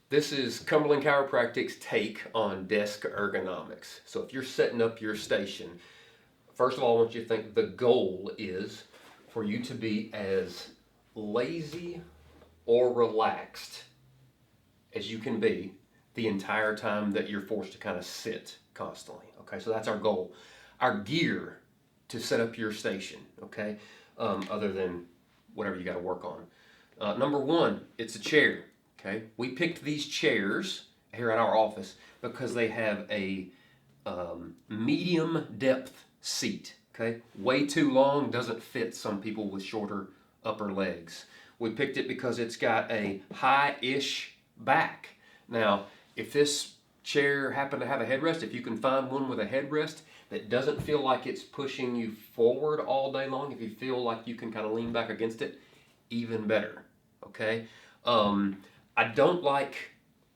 This is Cumberland Chiropractic's take on desk ergonomics. So if you're setting up your station, first of all, I want you to think the goal is for you to be as lazy or relaxed as you can be the entire time that you're forced to kind of sit constantly. Okay, so that's our goal. Our gear to set up your station, okay, other than whatever you got to work on. Number one, it's a chair. Okay, we picked these chairs here at our office because they have a medium depth seat. Okay, way too long doesn't fit some people with shorter upper legs. We picked it because it's got a high-ish back. Now, if this chair happened to have a headrest, if you can find one with a headrest that doesn't feel like it's pushing you forward all day long, if you feel like you can kind of lean back against it, even better. Okay. I don't like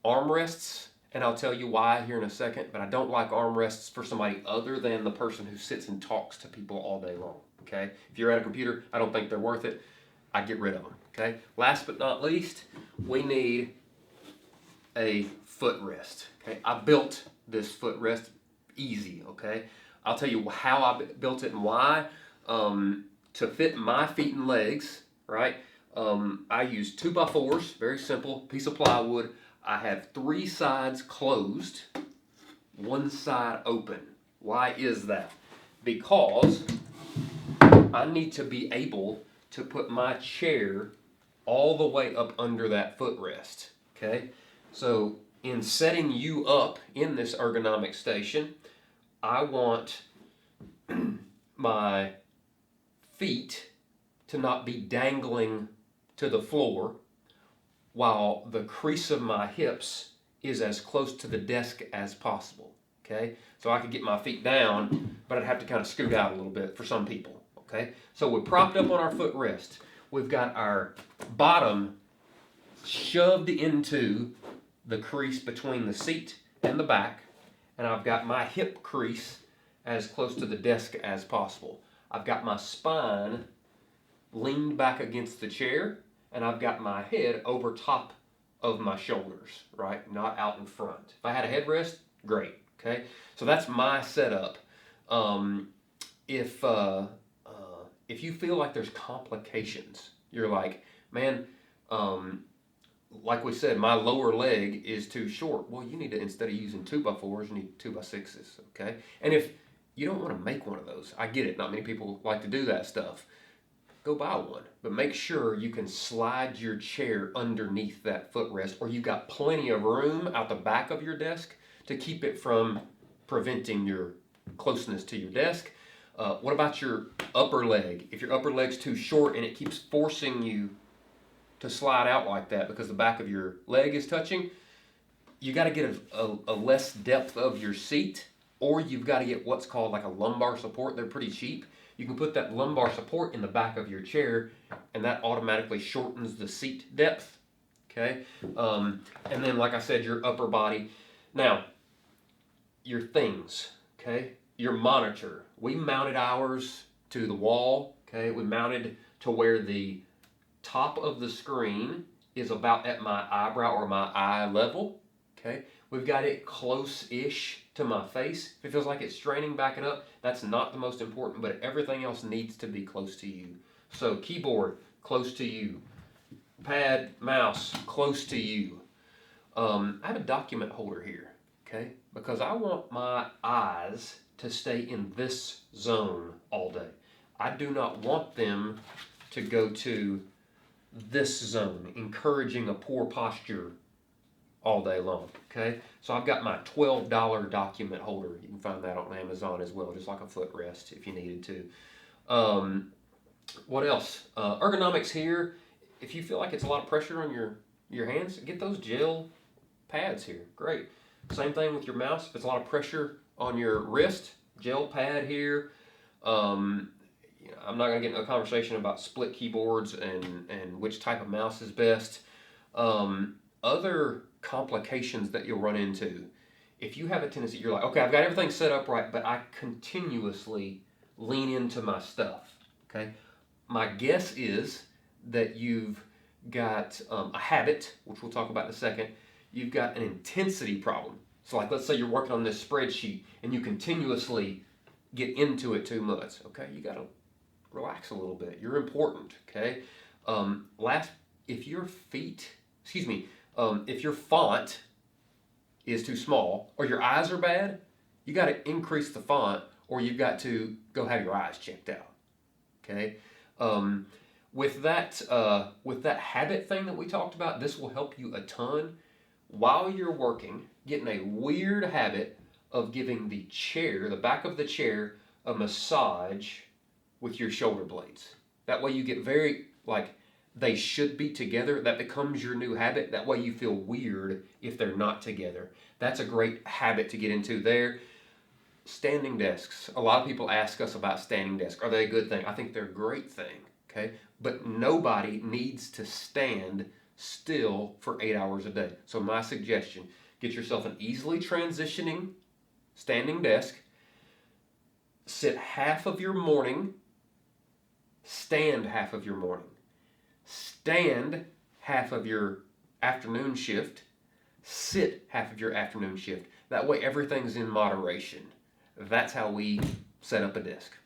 armrests, and I'll tell you why here in a second, but I don't like armrests for somebody other than the person who sits and talks to people all day long, okay? If you're at a computer, I don't think they're worth it. I get rid of them, okay? Last but not least, we need a footrest, okay? I built this footrest easy, okay? I'll tell you how I built it and why. To fit my feet and legs, right? I use 2x4s, very simple, piece of plywood. I have 3 sides closed, 1 side open. Why is that? Because I need to be able to put my chair all the way up under that footrest, okay? So in setting you up in this ergonomic station, I want my feet to not be dangling to the floor while the crease of my hips is as close to the desk as possible, okay? So I could get my feet down, but I'd have to kind of scoot out a little bit for some people, okay? So we're propped up on our footrest. We've got our bottom shoved into the crease between the seat and the back, and I've got my hip crease as close to the desk as possible. I've got my spine leaned back against the chair, and I've got my head over top of my shoulders, right? Not out in front. If I had a headrest, great, okay? So that's my setup. If you feel like there's complications, you're like, man, like we said, my lower leg is too short. Well, you need to, instead of using 2x4s, you need 2x6s, okay? And if you don't want to make one of those, I get it. Not many people like to do that stuff. Go buy one, but make sure you can slide your chair underneath that footrest, or you've got plenty of room out the back of your desk to keep it from preventing your closeness to your desk. What about your upper leg? If your upper leg's too short and it keeps forcing you to slide out like that because the back of your leg is touching, you got to get a less depth of your seat, or you've got to get what's called like a lumbar support. They're pretty cheap. You can put that lumbar support in the back of your chair, and that automatically shortens the seat depth, okay? And then, like I said, your upper body. Now, your things, okay? Your monitor. We mounted ours to the wall, okay? We mounted to where the top of the screen is about at my eyebrow or my eye level, okay? We've got it close-ish to my face. If it feels like it's straining back it up, that's not the most important, but everything else needs to be close to you. So keyboard, close to you. Pad, mouse, close to you. I have a document holder here, okay? Because I want my eyes to stay in this zone all day. I do not want them to go to this zone, encouraging a poor posture all day long, okay? So I've got my $12 document holder. You can find that on Amazon as well, just like a footrest if you needed to. What else? Ergonomics here. If you feel like it's a lot of pressure on your hands, get those gel pads here. Great. Same thing with your mouse. If it's a lot of pressure on your wrist, gel pad here. I'm not going to get into a conversation about split keyboards and which type of mouse is best. Other complications that you'll run into, if you have a tendency, you're like, okay, I've got everything set up right, but I continuously lean into my stuff, okay? My guess is that you've got a habit, which we'll talk about in a second. you've got an intensity problem. So like, let's say you're working on this spreadsheet and you continuously get into it too much. Okay, you got to relax a little bit. You're important. Okay. Last, if your feet, excuse me, if your font is too small or your eyes are bad, you got to increase the font or you've got to go have your eyes checked out. Okay. With that habit thing that we talked about, this will help you a ton while you're working, getting a weird habit of giving the chair, the back of the chair, a massage with your shoulder blades. That way you get very, like, they should be together. That becomes your new habit. That way you feel weird if they're not together. That's a great habit to get into there. Standing desks. A lot of people ask us about standing desks. Are they a good thing? I think they're a great thing. Okay? But nobody needs to stand still for 8 hours a day. So my suggestion, get yourself an easily transitioning standing desk. Sit half of your morning. Stand half of your morning. Stand half of your afternoon shift. Sit half of your afternoon shift. That way everything's in moderation. That's how we set up a desk.